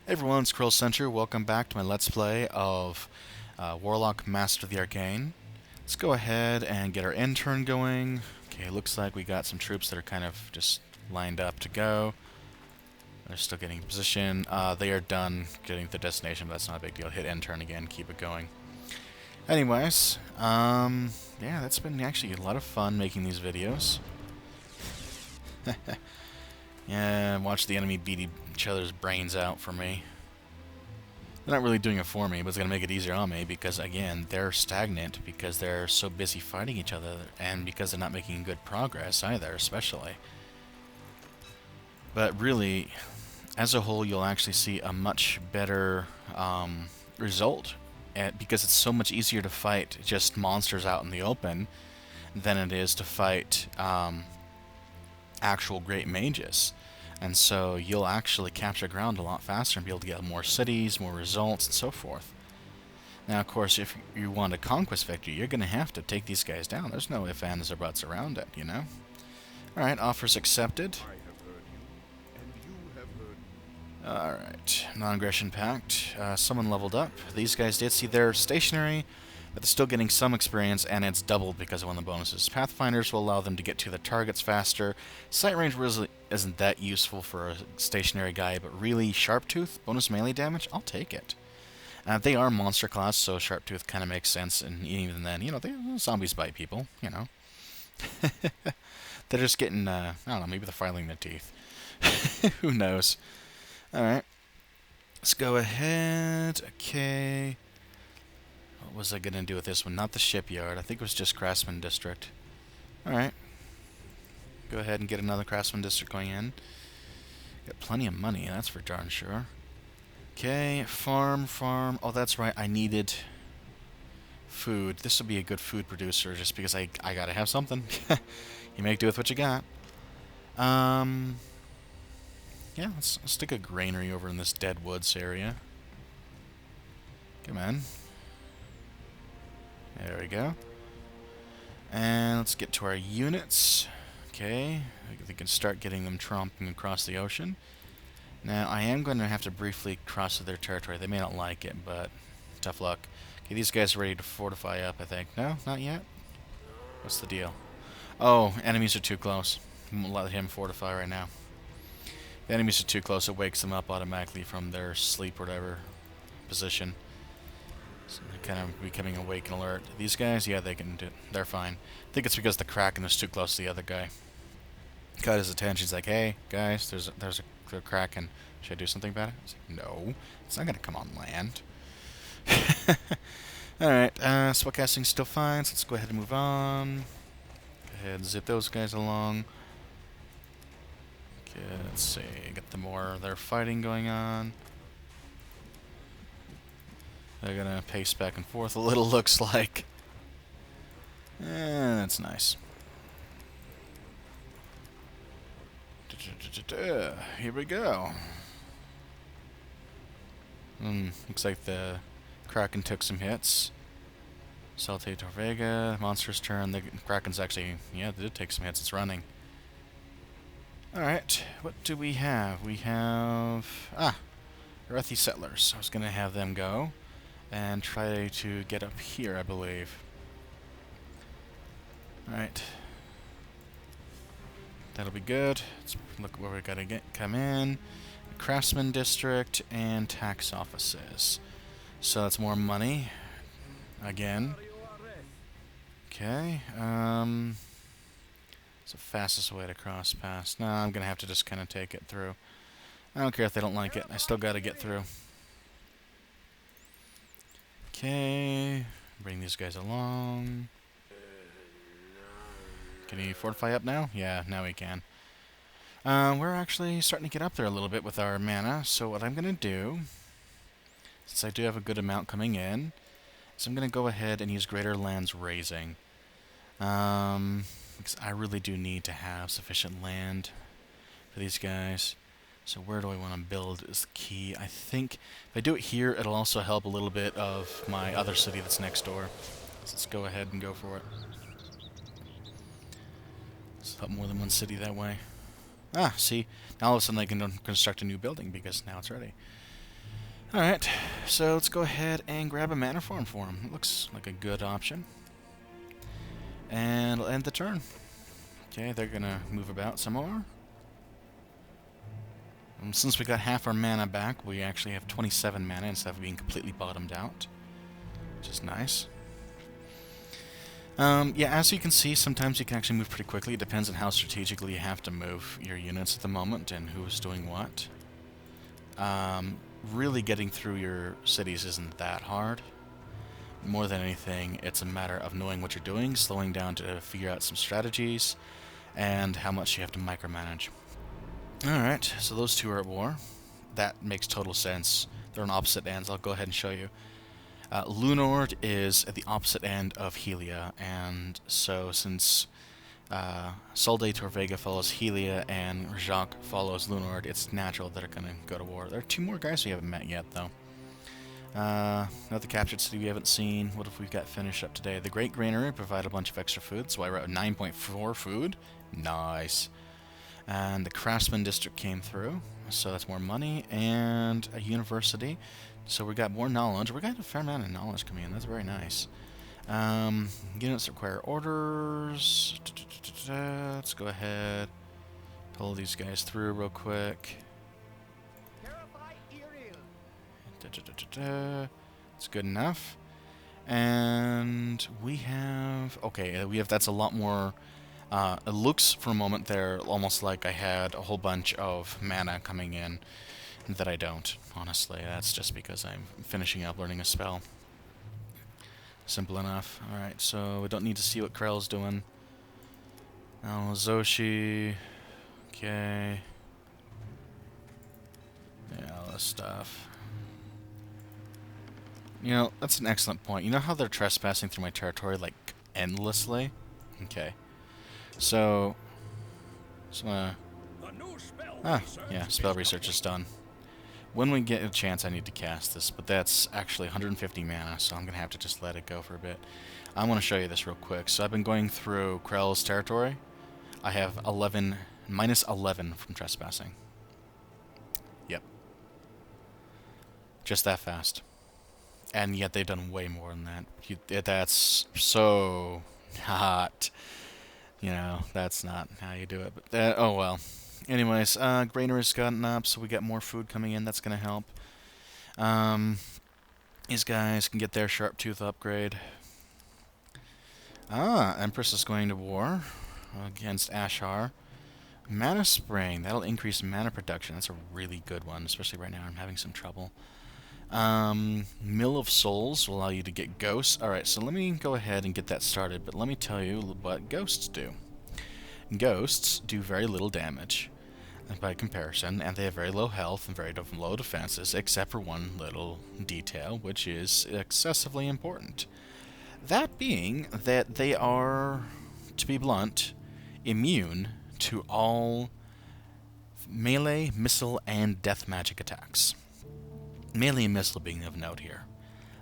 Hey everyone, it's Kruhl Sentru. Welcome back to my Let's Play of Warlock Master of the Arcane. Let's go ahead and get our intern going. Okay, looks like we got some troops that are kind of just lined up to go. They're still getting in position. They are done getting to the destination, but that's not a big deal. Hit intern again, keep it going. Anyways, yeah, that's been actually a lot of fun making these videos. Yeah, watch the enemy beat each other's brains out for me. They're not really doing it for me, but it's going to make it easier on me because, again, they're stagnant because they're so busy fighting each other and because they're not making good progress either, especially. But really, as a whole, you'll actually see a much better result because it's so much easier to fight just monsters out in the open than it is to fight actual great mages. And so you'll actually capture ground a lot faster and be able to get more cities, more results, and so forth. Now, of course, if you want a conquest victory, you're going to have to take these guys down. There's no ifs, ands, or buts around it, you know? Alright, offers accepted. Alright, non-aggression pact. Someone leveled up. These guys did see they're stationary, but they're still getting some experience, and it's doubled because of one of the bonuses. Pathfinders will allow them to get to the targets faster. Sight range really isn't that useful for a stationary guy, but really, Sharptooth, bonus melee damage, I'll take it. They are monster class, so Sharptooth kind of makes sense, and even then, you know, zombies bite people, you know. They're just getting, I don't know, maybe they're filing their teeth. Who knows? Alright. Let's go ahead. Okay. What was I going to do with this one? Not the shipyard. I think it was just Craftsman District. Alright. Go ahead and get another Craftsman District going in. Got plenty of money, that's for darn sure. Okay, farm. Oh, that's right, I needed food. This would be a good food producer just because I gotta have something. You make do with what you got. Yeah, let's stick a granary over in this dead woods area. Come on. There we go. And let's get to our units. Okay, we can start getting them tromping across the ocean. Now, I am going to have to briefly cross their territory. They may not like it, but tough luck. Okay, these guys are ready to fortify up, I think. No, not yet? What's the deal? Oh, enemies are too close. Won't let him fortify right now. If the enemies are too close, it wakes them up automatically from their sleep or whatever position. So they're kind of becoming awake and alert. These guys, yeah, they can do it. They're fine. I think it's because the Kraken is too close to the other guy. Caught his attention. He's like, hey, guys, there's a Kraken. Should I do something about it? He's like, no, it's not going to come on land. Alright, spellcasting's still fine, so let's go ahead and move on. Go ahead and zip those guys along. Okay, let's see, get the more their fighting going on. They're gonna pace back and forth a little, looks like. That's nice. Here we go. Looks like the Kraken took some hits. Salte Torvega, monster's turn. The Kraken's actually, yeah, they did take some hits. It's running. Alright, what do we have? We have, Earthy Settlers. I was going to have them go and try to get up here, I believe. Alright. That'll be good. Let's look where we gotta come in. Craftsman District and tax offices. So that's more money. Again. Okay. It's the fastest way to cross past. No, I'm gonna have to just kind of take it through. I don't care if they don't like it. I still gotta get through. Okay. Bring these guys along. Can he fortify up now? Yeah, now he can. We're actually starting to get up there a little bit with our mana, so what I'm going to do, since I do have a good amount coming in, is I'm going to go ahead and use Greater Lands Raising. Because I really do need to have sufficient land for these guys. So where do I want to build is the key. I think if I do it here, it'll also help a little bit of my other city that's next door. So let's go ahead and go for it. Let's help more than one city that way. Ah, see, now all of a sudden I can construct a new building because now it's ready. Alright, so let's go ahead and grab a mana farm for him. Looks like a good option. And we'll end the turn. Okay, they're gonna move about some more. Since we got half our mana back, we actually have 27 mana instead of being completely bottomed out, which is nice. Yeah, as you can see, sometimes you can actually move pretty quickly. It depends on how strategically you have to move your units at the moment and who's doing what. Really getting through your cities isn't that hard. More than anything, it's a matter of knowing what you're doing, slowing down to figure out some strategies, and how much you have to micromanage. Alright, so those two are at war. That makes total sense. They're on opposite ends. I'll go ahead and show you. Lunord is at the opposite end of Helia, and so since Sol de Torvega follows Helia and Jacques follows Lunord, it's natural that they're going to go to war. There are two more guys we haven't met yet, though. Another captured city we haven't seen. What if we've got finished up today? The Great Granary provided a bunch of extra food, so I wrote 9.4 food. Nice. And the Craftsman District came through, so that's more money, and a university. So we got more knowledge. We got a fair amount of knowledge coming in. That's very nice. Units require orders. Let's go ahead, pull these guys through real quick. It's good enough. And we have... Okay, that's a lot more... it looks for a moment there almost like I had a whole bunch of mana coming in that I don't, honestly. That's just because I'm finishing up learning a spell. Simple enough. Alright, so we don't need to see what Krell's doing. Now, Zoshi. Okay. Yeah, all this stuff. You know, that's an excellent point. You know how they're trespassing through my territory, like, endlessly? Okay. So... yeah, spell research is done. When we get a chance, I need to cast this, but that's actually 150 mana, so I'm going to have to just let it go for a bit. I want to show you this real quick. So I've been going through Krell's territory. I have minus 11 from trespassing. Yep. Just that fast. And yet they've done way more than that. That's so hot. You know, that's not how you do it. But oh well. Anyways, granary's gotten up, so we got more food coming in. That's going to help. These guys can get their sharp tooth upgrade. Empress is going to war against Ashar. Mana Spring. That'll increase mana production. That's a really good one, especially right now I'm having some trouble. Mill of Souls will allow you to get ghosts. Alright, so let me go ahead and get that started, but let me tell you what ghosts do. Ghosts do very little damage by comparison, and they have very low health and very low defenses, except for one little detail, which is excessively important. That being that they are, to be blunt, immune to all melee, missile, and death magic attacks. Melee and missile being of note here.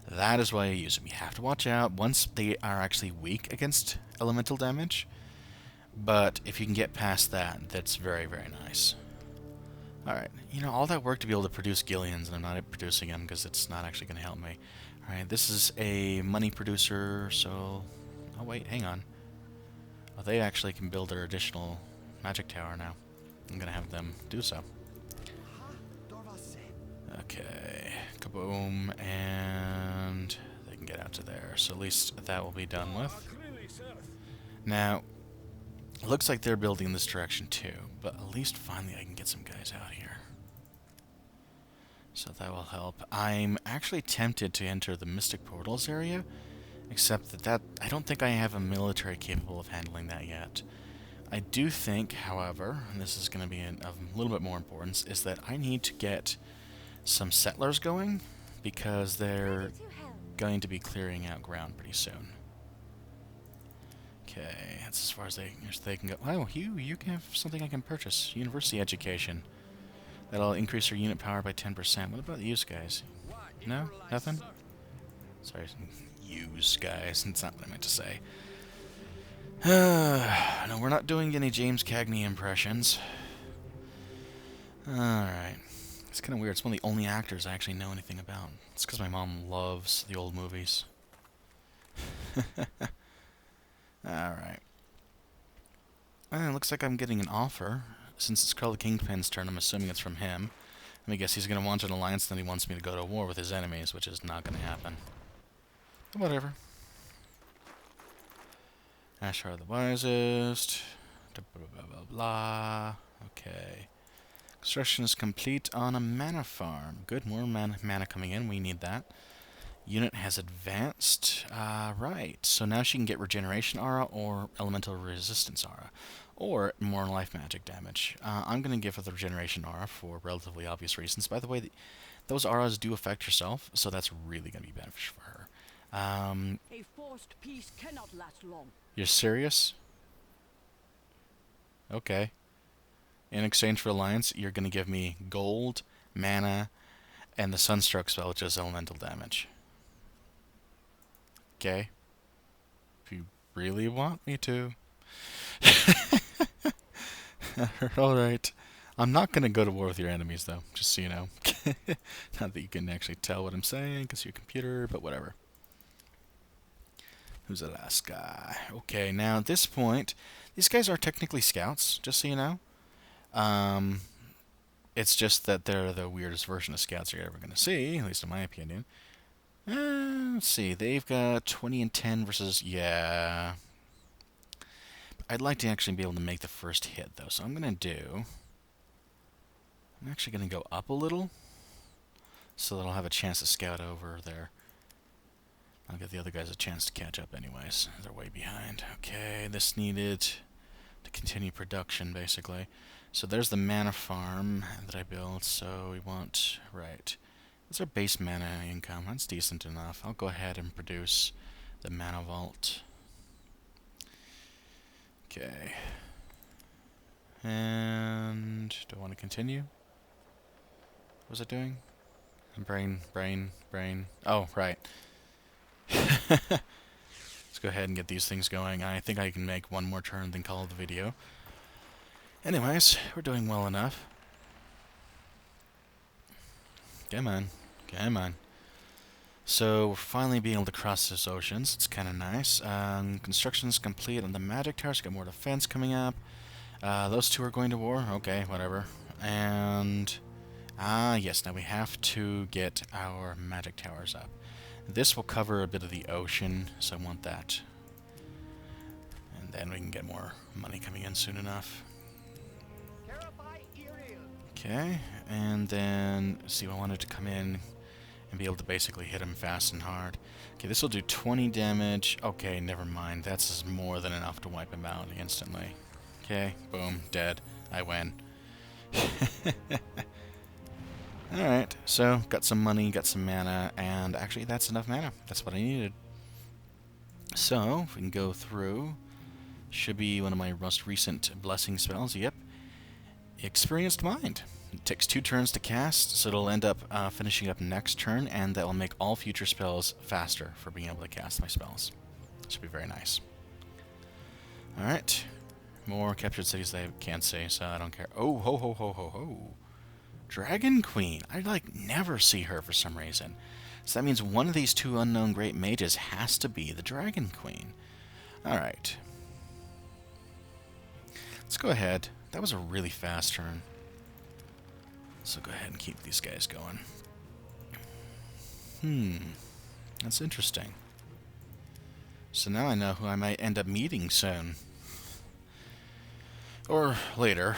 That is why I use them. You have to watch out once they are actually weak against elemental damage. But if you can get past that, that's very, very nice. Alright, you know, all that work to be able to produce Gillians, and I'm not producing them because it's not actually going to help me. Alright, this is a money producer, so... Oh wait, hang on. Oh, they actually can build their additional magic tower now. I'm going to have them do so. Okay, kaboom, and they can get out to there. So at least that will be done with. Now, it looks like they're building in this direction too, but at least finally I can get some guys out here. So that will help. I'm actually tempted to enter the Mystic Portals area, except that I don't think I have a military capable of handling that yet. I do think, however, and this is going to be of a little bit more importance, is that I need to get some settlers going, because they're going to be clearing out ground pretty soon. Okay, that's as far as they can go. Oh, you can have something I can purchase. University education. That'll increase your unit power by 10%. What about you guys? No? Nothing? Sorry, use guys. That's not what I meant to say. No, we're not doing any James Cagney impressions. Alright. It's kind of weird. It's one of the only actors I actually know anything about. It's because my mom loves the old movies. Alright. It looks like I'm getting an offer. Since it's called the Kingpin's turn, I'm assuming it's from him. Let me guess, he's going to want an alliance, then he wants me to go to war with his enemies, which is not going to happen. But whatever. Ashar the wisest. Blah, blah, blah, blah. Okay. Construction is complete on a mana farm. Good, more mana coming in. We need that. Unit has advanced. Right. So now she can get regeneration aura or elemental resistance aura. Or more life magic damage. I'm going to give her the regeneration aura for relatively obvious reasons. By the way, those auras do affect herself, so that's really going to be beneficial for her. A forced peace cannot last long. You're serious? Okay. In exchange for alliance, you're going to give me gold, mana, and the Sunstroke spell, which is elemental damage. Okay. If you really want me to. Alright. I'm not going to go to war with your enemies, though, just so you know. Not that you can actually tell what I'm saying, because your computer, but whatever. Who's the last guy? Okay, now at this point, these guys are technically scouts, just so you know. It's just that they're the weirdest version of scouts you're ever going to see, at least in my opinion. Let's see, they've got 20 and 10 versus, yeah. I'd like to actually be able to make the first hit, though, so I'm going to do... I'm actually going to go up a little, so that I'll have a chance to scout over there. I'll give the other guys a chance to catch up anyways. They're way behind. Okay, this needed to continue production, basically. So there's the mana farm that I built, so we want... Right. What's our base mana income? That's decent enough. I'll go ahead and produce the mana vault. Okay. And... do I want to continue? What was it doing? Brain. Oh, right. Let's go ahead and get these things going. I think I can make one more turn, then call the video. Anyways, we're doing well enough. Come on. Come on. So, we're finally being able to cross those oceans. It's kind of nice. Construction's complete on the magic towers. Got more defense coming up. Those two are going to war. Okay, whatever. And... yes, now we have to get our magic towers up. This will cover a bit of the ocean, so I want that. And then we can get more money coming in soon enough. Okay, and then, see, I wanted to come in and be able to basically hit him fast and hard. Okay, this will do 20 damage. Okay, never mind. That's more than enough to wipe him out instantly. Okay, boom, dead. I win. Alright, so got some money, got some mana, and actually that's enough mana. That's what I needed. So, if we can go through, should be one of my most recent blessing spells. Yep. Experienced Mind. It takes 2 turns to cast, so it'll end up finishing up next turn, and that will make all future spells faster for being able to cast my spells. Should be very nice. Alright. More captured cities they can't see, so I don't care. Oh, ho, ho, ho, ho, ho. Dragon Queen. I, never see her for some reason. So that means one of these 2 unknown great mages has to be the Dragon Queen. Alright. Let's go ahead. That was a really fast turn. So go ahead and keep these guys going. That's interesting. So now I know who I might end up meeting soon. Or later.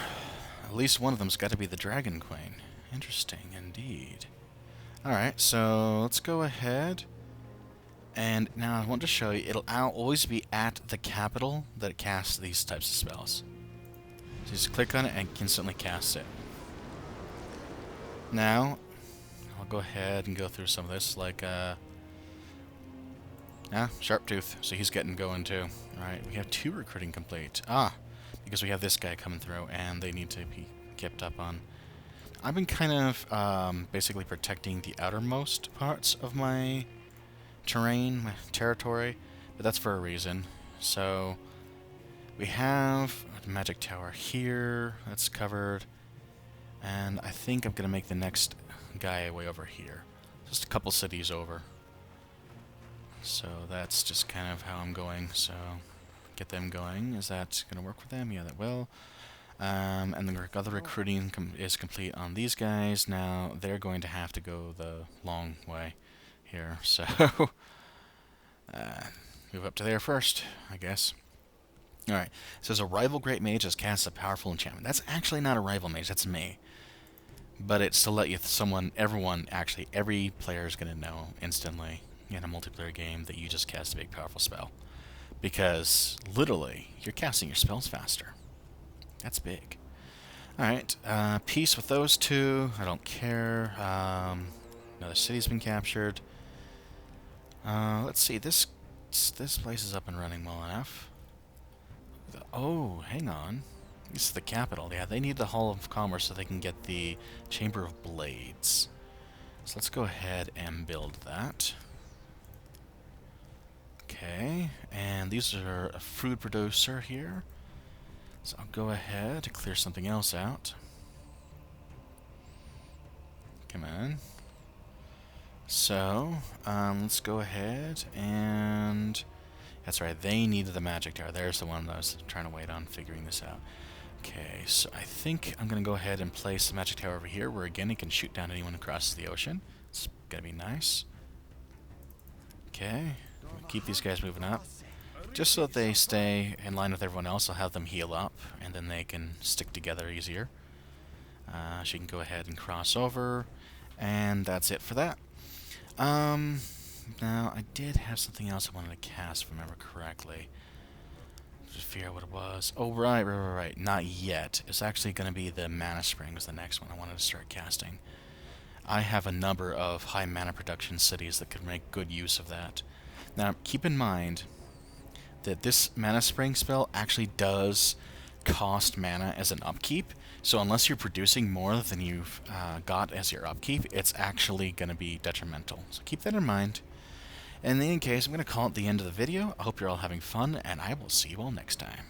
At least one of them's got to be the Dragon Queen. Interesting indeed. Alright, so let's go ahead. And now I want to show you, it'll always be at the capital that it casts these types of spells. So just click on it and instantly cast it. Now, I'll go ahead and go through some of this, like, Sharp Tooth, so he's getting going too. Alright, we have 2 recruiting complete. Because we have this guy coming through, and they need to be kept up on. I've been kind of, basically protecting the outermost parts of my terrain, my territory, but that's for a reason. So, we have a magic tower here, that's covered. And I think I'm going to make the next guy way over here. Just a couple cities over. So that's just kind of how I'm going. So get them going. Is that going to work for them? Yeah, that will. And the other recruiting is complete on these guys. Now they're going to have to go the long way here. So move up to there first, I guess. Alright, it says a rival great mage has cast a powerful enchantment. That's actually not a rival mage, that's me. But it's to let you, every player is going to know instantly in a multiplayer game that you just cast a big powerful spell. Because, literally, you're casting your spells faster. That's big. Alright, peace with those two. I don't care. Another city's been captured. Let's see, this place is up and running well enough. Oh, hang on. This is the capital. Yeah, they need the Hall of Commerce so they can get the Chamber of Blades. So let's go ahead and build that. Okay, and these are a food producer here. So I'll go ahead to clear something else out. Come on. So, let's go ahead and... That's right, they needed the magic tower. There's the one that I was trying to wait on figuring this out. Okay, so I think I'm going to go ahead and place the magic tower over here, where again it can shoot down anyone across the ocean. It's going to be nice. Okay, keep these guys moving up. Just so that they stay in line with everyone else, I'll have them heal up, and then they can stick together easier. She can go ahead and cross over, and that's it for that. Now, I did have something else I wanted to cast, if I remember correctly. Just figure out what it was. Oh, right. Not yet. It's actually going to be the Mana Spring was the next one I wanted to start casting. I have a number of high mana production cities that could make good use of that. Now, keep in mind that this Mana Spring spell actually does cost mana as an upkeep. So unless you're producing more than you've got as your upkeep, it's actually going to be detrimental. So keep that in mind. In any case, I'm going to call it the end of the video. I hope you're all having fun, and I will see you all next time.